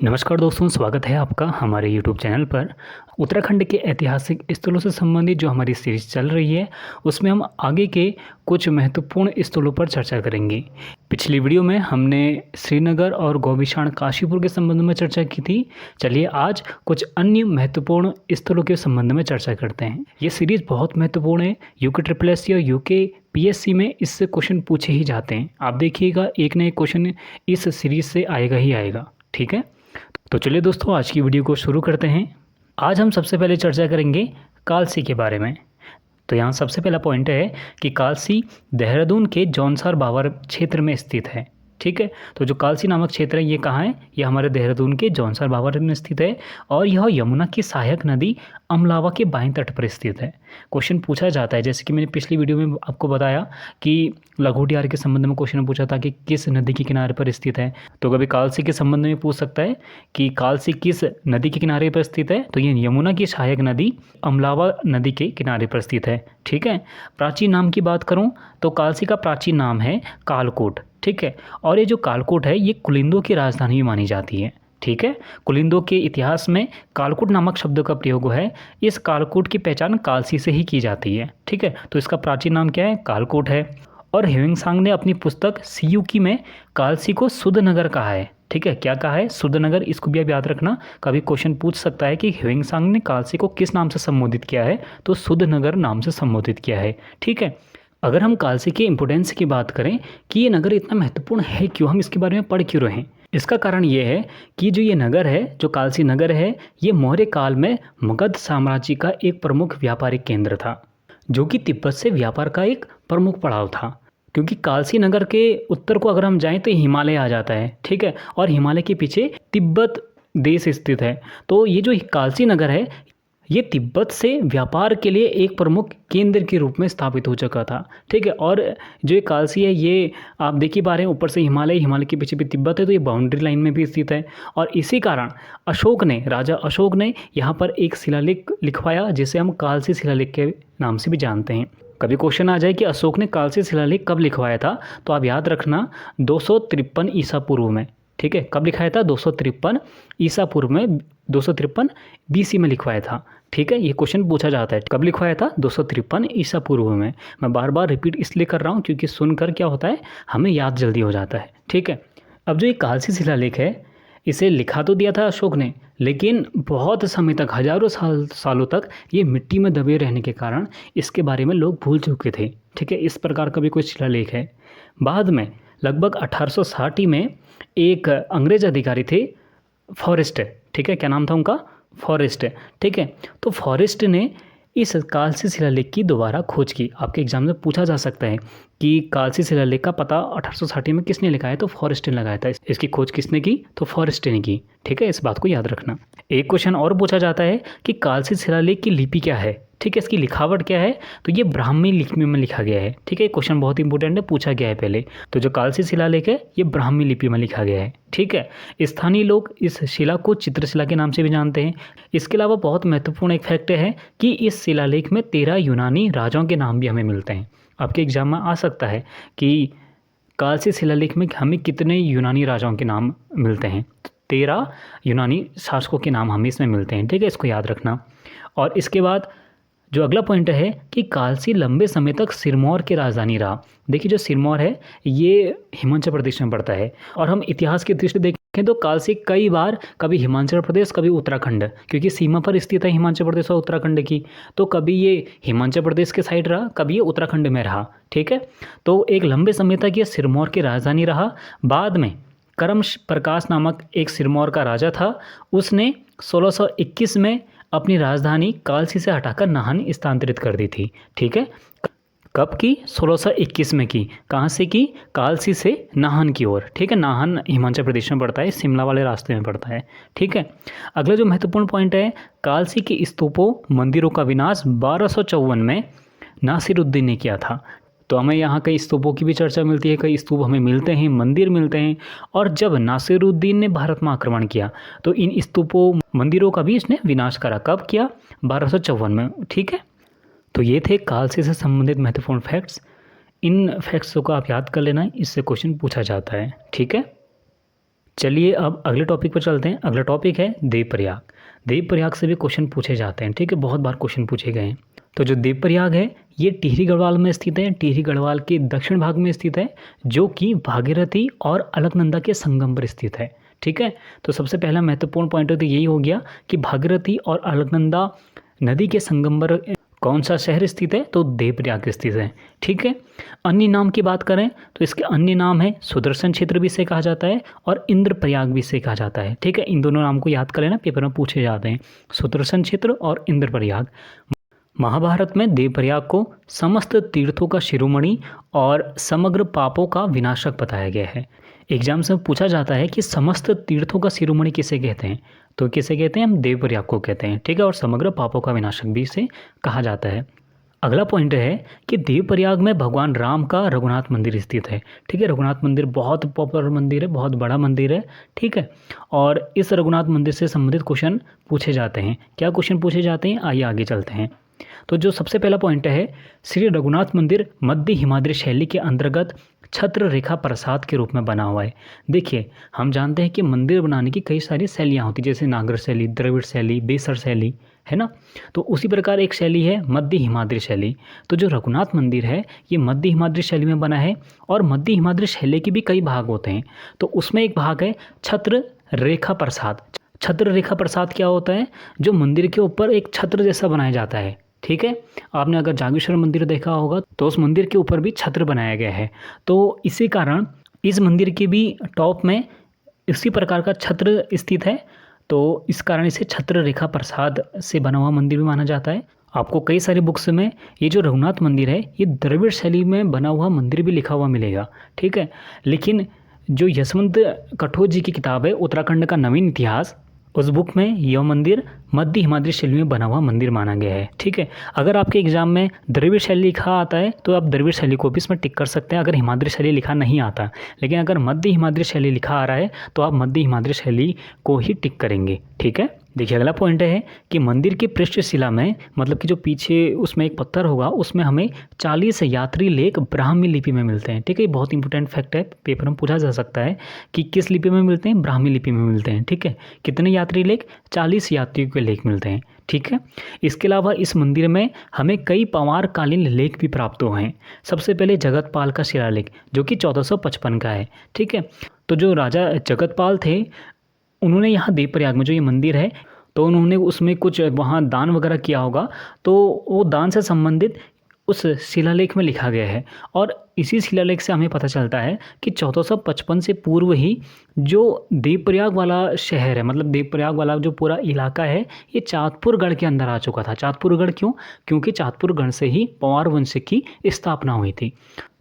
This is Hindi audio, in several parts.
नमस्कार दोस्तों, स्वागत है आपका हमारे यूट्यूब चैनल पर। उत्तराखंड के ऐतिहासिक स्थलों से संबंधित जो हमारी सीरीज़ चल रही है, उसमें हम आगे के कुछ महत्वपूर्ण स्थलों पर चर्चा करेंगे। पिछली वीडियो में हमने श्रीनगर और गौबिशाण काशीपुर के संबंध में चर्चा की थी। चलिए आज कुछ अन्य महत्वपूर्ण स्थलों के संबंध में चर्चा करते हैं। ये सीरीज़ बहुत महत्वपूर्ण है। यूके ट्रिपल एस सी और यूके पीएससी में इससे क्वेश्चन पूछे ही जाते हैं। आप देखिएगा, एक न एक क्वेश्चन इस सीरीज़ से आएगा ही आएगा। ठीक है, तो चलिए दोस्तों, आज की वीडियो को शुरू करते हैं। आज हम सबसे पहले चर्चा करेंगे कालसी के बारे में। तो यहाँ सबसे पहला पॉइंट है कि कालसी देहरादून के जौनसार बावर क्षेत्र में स्थित है। ठीक है, तो जो कालसी नामक क्षेत्र है ये कहाँ है? ये हमारे देहरादून के जौनसार बावर में स्थित है और यह यमुना की सहायक नदी अमलावा के बाएं तट पर स्थित है। क्वेश्चन पूछा जाता है, जैसे कि मैंने पिछली वीडियो में आपको बताया कि लघोटियार के संबंध में क्वेश्चन पूछा था कि किस नदी के किनारे पर स्थित है। तो कभी कालसी के संबंध में पूछ सकता है कि कालसी किस नदी के किनारे पर स्थित है, तो ये यमुना की सहायक नदी अमलावा नदी के किनारे पर स्थित है। ठीक है, प्राचीन नाम की बात करूँ तो कालसी का प्राचीन नाम है कालकोट। ठीक है, और ये जो कालकोट है ये कुलिंदों की राजधानी भी मानी जाती है। ठीक है, कुलिंदों के इतिहास में कालकोट नामक शब्द का प्रयोग है। इस कालकोट की पहचान कालसी से ही की जाती है। ठीक है, तो इसका प्राचीन नाम क्या है? कालकोट है। और ह्वेनसांग ने अपनी पुस्तक सियुकी में कालसी को शुद्ध नगर कहा है। ठीक है, क्या कहा है? शुद्ध नगर। इसको भी आप याद रखना, कभी क्वेश्चन पूछ सकता है कि ह्वेनसांग ने कालसी को किस नाम से संबोधित किया है, तो शुद्ध नगर नाम से संबोधित किया है। ठीक है, अगर हम कालसी के इम्पोर्टेंस की बात करें कि ये नगर इतना महत्वपूर्ण है क्यों, हम इसके बारे में पढ़ क्यों रहे हैं, इसका कारण ये है कि जो ये नगर है, जो कालसी नगर है, ये मौर्य काल में मगध साम्राज्य का एक प्रमुख व्यापारिक केंद्र था, जो कि तिब्बत से व्यापार का एक प्रमुख पड़ाव था। क्योंकि कालसी नगर के उत्तर को अगर हम जाएं तो हिमालय आ जाता है। ठीक है, और हिमालय के पीछे तिब्बत देश स्थित है। तो ये जो कालसी नगर है ये तिब्बत से व्यापार के लिए एक प्रमुख केंद्र के रूप में स्थापित हो चुका था। ठीक है, और जो ये कालसी है ये आप देख ही पा रहे हैं, ऊपर से हिमालय, हिमालय के पीछे भी तिब्बत है, तो ये बाउंड्री लाइन में भी स्थित है। और इसी कारण राजा अशोक ने यहाँ पर एक शिलालेख लिखवाया, जिसे हम कालसी शिलालेख के नाम से भी जानते हैं। कभी क्वेश्चन आ जाए कि अशोक ने कालसी शिलालेख कब लिखवाया था, तो आप याद रखना 253 ईसा पूर्व में। ठीक है, कब लिखाया था? 253 ईसा पूर्व में, 253 बीसी में लिखवाया था। ठीक है, ये क्वेश्चन पूछा जाता है, कब लिखवाया था? 253 ईसा पूर्व में। मैं बार बार रिपीट इसलिए कर रहा हूँ क्योंकि सुनकर क्या होता है, हमें याद जल्दी हो जाता है। ठीक है, अब जो ये कालसी शिलालेख है इसे लिखा तो दिया था अशोक ने, लेकिन बहुत समय तक, हजारों सालों तक ये मिट्टी में दबे रहने के कारण इसके बारे में लोग भूल चुके थे। ठीक है, इस प्रकार का भी कोई शिलालेख है। बाद में लगभग 1860 में एक अंग्रेज अधिकारी थे, फॉरेस्ट। ठीक है, क्या नाम था उनका? फॉरेस्ट। ठीक है, तो फॉरेस्ट ने इस कालसी शिलालेख की दोबारा खोज की। आपके एग्जाम में पूछा जा सकता है कि कालसी शिलालेख का पता 1860 में किसने लगाया, तो फॉरेस्ट ने लगाया था। इसकी खोज किसने की? तो फॉरेस्ट ने की। ठीक है, इस बात को याद रखना। एक क्वेश्चन और पूछा जाता है कि कालसी शिलालेख की लिपि क्या है। ठीक है, इसकी लिखावट क्या है, तो ये ब्राह्मी लिपि में लिखा गया है। ठीक है, क्वेश्चन बहुत इंपॉर्टेंट है, पूछा गया है पहले। तो जो कालसी शिलालेख है ये ब्राह्मी लिपि में लिखा गया है। ठीक है, स्थानीय लोग इस शिला को चित्रशिला के नाम से भी जानते हैं। इसके अलावा बहुत महत्वपूर्ण एक फैक्ट है कि इस शिलालेख में 13 यूनानी राजाओं के नाम भी हमें मिलते हैं। आपके एग्जाम में आ सकता है कि कालसी शिलालेख में हमें कितने यूनानी राजाओं के नाम मिलते हैं। 13 यूनानी शासकों के नाम हमें इसमें मिलते हैं। ठीक है, इसको याद रखना। और इसके बाद जो अगला पॉइंट है कि कालसी लंबे समय तक सिरमौर की राजधानी रहा। देखिए, जो सिरमौर है ये हिमाचल प्रदेश में पड़ता है, और हम इतिहास की दृष्टि देखें तो कालसी कई बार कभी हिमाचल प्रदेश, कभी उत्तराखंड, क्योंकि सीमा पर स्थित है हिमाचल प्रदेश और उत्तराखंड की, तो कभी ये हिमाचल प्रदेश के साइड रहा, कभी ये उत्तराखंड में रहा। ठीक है, तो एक लंबे समय तक ये सिरमौर की राजधानी रहा। बाद में करम प्रकाश नामक एक सिरमौर का राजा था, उसने 1621 में अपनी राजधानी कालसी से हटाकर नाहन स्थानांतरित कर दी थी। ठीक है, कब की? 1621 में की। कहाँ से की? कालसी से नाहन की ओर। ठीक है, नाहन हिमाचल प्रदेश में पड़ता है, शिमला वाले रास्ते में पड़ता है। ठीक है, अगला जो महत्वपूर्ण पॉइंट है, कालसी के स्तूपों, मंदिरों का विनाश 1254 में नासिरुद्दीन ने किया था। तो हमें यहाँ कई स्तूपों की भी चर्चा मिलती है, कई स्तूप हमें मिलते हैं, मंदिर मिलते हैं। और जब नासिरुद्दीन ने भारत में आक्रमण किया तो इन स्तूपों, मंदिरों का भी इसने विनाश करा। कब किया? 1254 में। ठीक है, तो ये थे कालसी से संबंधित महत्वपूर्ण फैक्ट्स। इन फैक्ट्स को आप याद कर लेना, इससे क्वेश्चन पूछा जाता है। ठीक है, चलिए अब अगले टॉपिक पर चलते हैं। अगला टॉपिक है देवप्रयाग। देवप्रयाग से भी क्वेश्चन पूछे जाते हैं, ठीक है, बहुत बार क्वेश्चन पूछे गए हैं। तो जो देवप्रयाग है ये टिहरी गढ़वाल में स्थित है, टिहरी गढ़वाल के दक्षिण भाग में स्थित है, जो कि भागीरथी और अलकनंदा के संगम पर स्थित है, ठीक है। तो सबसे पहला महत्वपूर्ण पॉइंट तो यही हो गया कि भागीरथी और अलकनंदा नदी के संगम पर कौन सा शहर स्थित है, तो देवप्रयाग स्थित है, ठीक है। अन्य नाम की बात करें तो इसके अन्य नाम है सुदर्शन क्षेत्र भी इसे कहा जाता है और इंद्रप्रयाग भी इसे कहा जाता है, ठीक है। इन दोनों नाम को याद कर लेना, पेपर में पूछे जाते हैं, सुदर्शन क्षेत्र और इंद्रप्रयाग। महाभारत में देवप्रयाग को समस्त तीर्थों का शिरोमणि और समग्र पापों का विनाशक बताया गया है। एग्जाम से पूछा जाता है कि समस्त तीर्थों का शिरोमणि किसे कहते हैं, तो किसे कहते हैं, हम देवप्रयाग को कहते हैं, ठीक है। और समग्र पापों का विनाशक भी इसे कहा जाता है। अगला पॉइंट है कि देवप्रयाग में भगवान राम का रघुनाथ मंदिर स्थित है, ठीक है। रघुनाथ मंदिर बहुत पॉपुलर मंदिर है, बहुत बड़ा मंदिर है, ठीक है। और इस रघुनाथ मंदिर से संबंधित क्वेश्चन पूछे जाते हैं। क्या क्वेश्चन पूछे जाते हैं, आइए आगे चलते हैं। तो जो सबसे पहला पॉइंट है, श्री रघुनाथ मंदिर मध्य हिमाद्री शैली के अंतर्गत छत्र रेखा प्रसाद के रूप में बना हुआ है। देखिए हम जानते हैं कि मंदिर बनाने की कई सारी शैलियाँ होती, जैसे नागर शैली, द्रविड़ शैली, बेसर शैली, है ना। तो उसी प्रकार एक शैली है मध्य हिमाद्री शैली। तो जो रघुनाथ मंदिर है ये मध्य हिमाद्री शैली में बना है, और मध्य हिमाद्री शैली के भी कई भाग होते हैं। तो उसमें एक भाग है छत्र रेखा प्रसाद। छत्र रेखा प्रसाद क्या होता है, जो मंदिर के ऊपर एक छत्र जैसा बनाया जाता है, ठीक है। आपने अगर जागेश्वर मंदिर देखा होगा तो उस मंदिर के ऊपर भी छत्र बनाया गया है। तो इसी कारण इस मंदिर के भी टॉप में इसी प्रकार का छत्र स्थित है, तो इस कारण इसे छत्र रेखा प्रसाद से बना हुआ मंदिर भी माना जाता है। आपको कई सारी बुक्स में ये जो रघुनाथ मंदिर है ये द्रविड़ शैली में बना हुआ मंदिर भी लिखा हुआ मिलेगा, ठीक है। लेकिन जो यशवंत कठोर जी की किताब है उत्तराखंड का नवीन इतिहास, उस बुक में यह मंदिर मध्य हिमाद्री शैली में बना हुआ मंदिर माना गया है, ठीक है। अगर आपके एग्जाम में द्रविड़ शैली लिखा आता है तो आप द्रविड़ शैली को भी इसमें टिक कर सकते हैं, अगर हिमाद्री शैली लिखा नहीं आता। लेकिन अगर मध्य हिमाद्री शैली लिखा आ रहा है तो आप मध्य हिमाद्री शैली को ही टिक करेंगे, ठीक है। देखिए अगला पॉइंट है कि मंदिर की पृष्ठशिला में, मतलब कि जो पीछे उसमें एक पत्थर होगा उसमें हमें 40 यात्री लेख ब्राह्मी लिपि में मिलते हैं, ठीक है। बहुत इंपॉर्टेंट फैक्ट है, पेपर में पूछा जा सकता है कि किस लिपि में मिलते हैं, ब्राह्मी लिपि में मिलते हैं, ठीक है। कितने यात्री लेख, 40 यात्रियों के लेख मिलते हैं, ठीक है। इसके अलावा इस मंदिर में हमें कई पवार कालीन लेख भी प्राप्त हुए हैं। सबसे पहले जगतपाल का शिलालेख जो कि 1455 का है, ठीक है। तो जो राजा जगतपाल थे उन्होंने यहाँ देवप्रयाग में जो ये मंदिर है तो उन्होंने उसमें कुछ वहाँ दान वगैरह किया होगा, तो वो दान से संबंधित उस शिलालेख में लिखा गया है। और इसी शिलालेख से हमें पता चलता है कि 1455 से पूर्व ही जो देवप्रयाग वाला शहर है, मतलब देवप्रयाग वाला जो पूरा इलाका है ये चाँदपुरगढ़ के अंदर आ चुका था। चाँदपुरगढ़ क्यों, क्योंकि चाँदपुरगढ़ से ही पवार वंश की स्थापना हुई थी।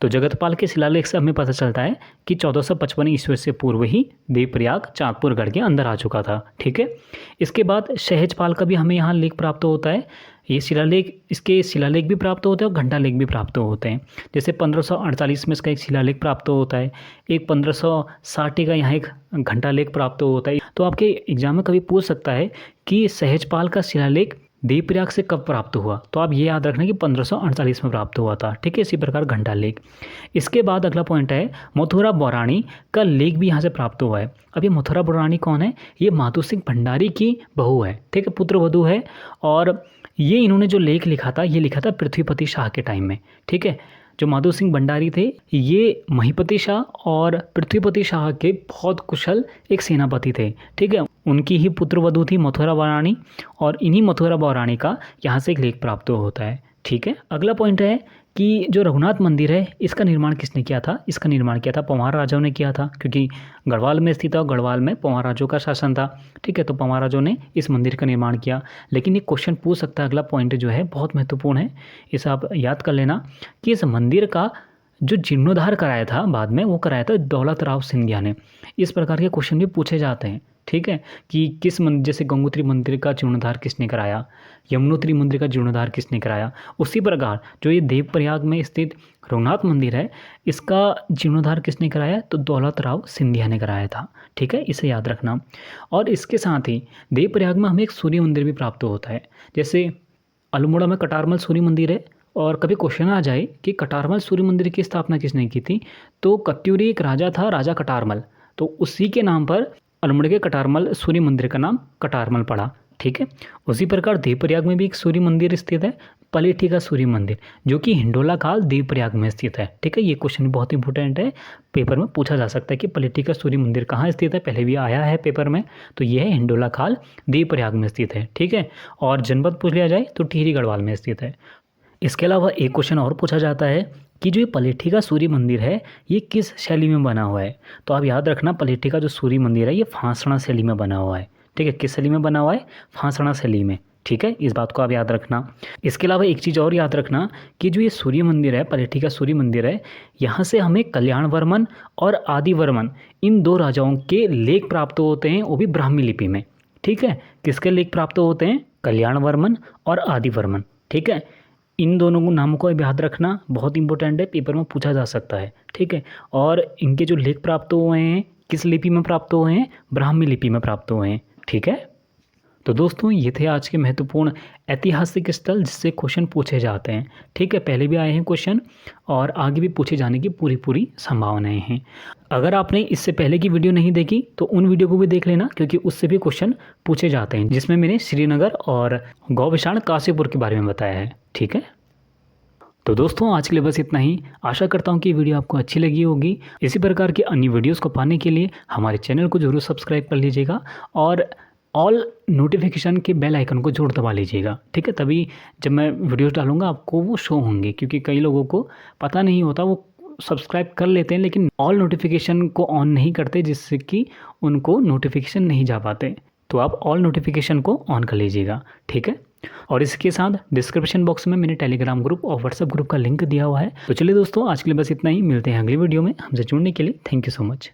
तो जगतपाल के शिलालेख से हमें पता चलता है कि 1455 ईस्वी से पूर्व ही देवप्रयाग चाँदपुरगढ़ के अंदर आ चुका था, ठीक है। इसके बाद सहजपाल का भी हमें यहाँ लेख प्राप्त होता है। ये शिलालेख, इसके शिलालेख भी प्राप्त होते हैं और घंटा लेख भी प्राप्त होते हैं। जैसे 1548 में इसका एक शिलालेख प्राप्त होता है, एक 1560 का यहाँ एक घंटा लेख प्राप्त होता है। तो आपके एग्जाम में कभी पूछ सकता है कि सहजपाल का शिलालेख देवप्रयाग से कब प्राप्त हुआ, तो आप ये याद रखना कि 1548 में प्राप्त हुआ था, ठीक है। इसी प्रकार घंटा लेख। इसके बाद अगला पॉइंट है मथुरा बौराणी का लेख भी यहाँ से प्राप्त हुआ है। अब ये मथुरा बौराणी कौन है, ये माधु सिंह भंडारी की बहू है, ठीक है, पुत्र वधू है। और ये इन्होंने जो लेख लिखा था ये लिखा था पृथ्वीपति शाह के टाइम में, ठीक है। जो माधो सिंह भंडारी थे ये महिपति शाह और पृथ्वीपति शाह के बहुत कुशल एक सेनापति थे, ठीक है। उनकी ही पुत्र वधू थी मथुरा बौराणी, और इन्हीं मथुरा बौराणी का यहाँ से एक लेख प्राप्त होता है, ठीक है। अगला पॉइंट है कि जो रघुनाथ मंदिर है इसका निर्माण किसने किया था, इसका निर्माण किया था पंवार राजाओं ने किया था, क्योंकि गढ़वाल में स्थित था और गढ़वाल में पंवार राजाओं का शासन था, ठीक है। तो पंवार राजाओं ने इस मंदिर का निर्माण किया। लेकिन ये क्वेश्चन पूछ सकता है, अगला पॉइंट जो है बहुत महत्वपूर्ण है, इसे आप याद कर लेना कि इस मंदिर का जो जीर्णोद्धार कराया था बाद में वो कराया था दौलत राव सिंधिया ने। इस प्रकार के क्वेश्चन भी पूछे जाते हैं, ठीक है, कि किस मंदिर, जैसे गंगोत्री मंदिर का जीर्णोद्धार किसने कराया, यमुनोत्री मंदिर का जीर्णोद्धार किसने कराया। उसी प्रकार जो ये देवप्रयाग में स्थित रघुनाथ मंदिर है इसका जीर्णोद्धार किसने कराया, तो दौलत राव सिंधिया ने कराया था, ठीक है, इसे याद रखना। और इसके साथ ही देवप्रयाग में हमें एक सूर्य मंदिर भी प्राप्त होता है। जैसे अल्मोड़ा में कटारमल सूर्य मंदिर है, और कभी क्वेश्चन आ जाए कि कटारमल सूर्य मंदिर की स्थापना किसने की थी, तो कत्यूरी एक राजा था, राजा कटारमल। तो उसी के नाम पर अल्मोड़ा के कटारमल सूर्य मंदिर का नाम कटारमल पड़ा। ठीक है। उसी प्रकार देवप्रयाग में भी एक सूर्य मंदिर स्थित है, पलेठी का सूर्य मंदिर, जो कि हिंडोला खाल देवप्रयाग में स्थित है। ठीक है, ये क्वेश्चन बहुत इंपॉर्टेंट है, पेपर में पूछा जा सकता है कि पलेठी का सूर्य मंदिर कहाँ स्थित है, पहले भी आया है पेपर में। तो ये है हिंडोला खाल देवप्रयाग में स्थित है। ठीक है, और जनपद पूछ लिया जाए तो टिहरी गढ़वाल में स्थित है। इसके अलावा एक क्वेश्चन और पूछा जाता है कि जो ये पलेठी का सूर्य मंदिर है ये किस शैली में बना हुआ है। तो आप याद रखना, पलेठी का जो सूर्य मंदिर है ये फांसड़ा शैली में बना हुआ है। ठीक है, किस शैली में बना हुआ है, फांसड़ा शैली में। ठीक है, इस बात को आप याद रखना। इसके अलावा एक चीज़ और याद रखना कि जो ये सूर्य मंदिर है, पलेठी का सूर्य मंदिर है, यहाँ से हमें कल्याण वर्मन और आदि वर्मन इन 2 राजाओं के लेख प्राप्त होते हैं, वो भी ब्राह्मी लिपि में। ठीक है, किसके लेख प्राप्त होते हैं, कल्याण वर्मन और आदि वर्मन। ठीक है, इन दोनों को नामों को याद रखना, बहुत इंपॉर्टेंट है, पेपर में पूछा जा सकता है। ठीक है, और इनके जो लेख प्राप्त हुए हैं किस लिपि में प्राप्त हुए हैं, ब्राह्मी लिपि में प्राप्त हुए हैं। ठीक है, तो दोस्तों ये थे आज के महत्वपूर्ण ऐतिहासिक स्थल जिससे क्वेश्चन पूछे जाते हैं। ठीक है, पहले भी आए हैं क्वेश्चन और आगे भी पूछे जाने की पूरी संभावनाएं हैं। अगर आपने इससे पहले की वीडियो नहीं देखी तो उन वीडियो को भी देख लेना, क्योंकि उससे भी क्वेश्चन पूछे जाते हैं, जिसमें मैंने श्रीनगर और गौविशाण काशीपुर के बारे में बताया है। ठीक है, तो दोस्तों आज के लिए बस इतना ही। आशा करता हूँ कि वीडियो आपको अच्छी लगी होगी। इसी प्रकार की अन्य वीडियोस को पाने के लिए हमारे चैनल को जरूर सब्सक्राइब कर लीजिएगा और ऑल नोटिफिकेशन के बेल आइकन को जरूर दबा लीजिएगा। ठीक है, तभी जब मैं वीडियोस डालूंगा आपको वो शो होंगे, क्योंकि कई लोगों को पता नहीं होता, वो सब्सक्राइब कर लेते हैं लेकिन ऑल नोटिफिकेशन को ऑन नहीं करते, जिससे कि उनको नोटिफिकेशन नहीं जा पाते। तो आप ऑल नोटिफिकेशन को ऑन कर लीजिएगा। ठीक है, और इसके साथ डिस्क्रिप्शन बॉक्स में मैंने टेलीग्राम ग्रुप और व्हाट्सएप ग्रुप का लिंक दिया हुआ है। तो चलिए दोस्तों आज के लिए बस इतना ही, मिलते हैं अगली वीडियो में। हमसे जुड़ने के लिए थैंक यू सो मच।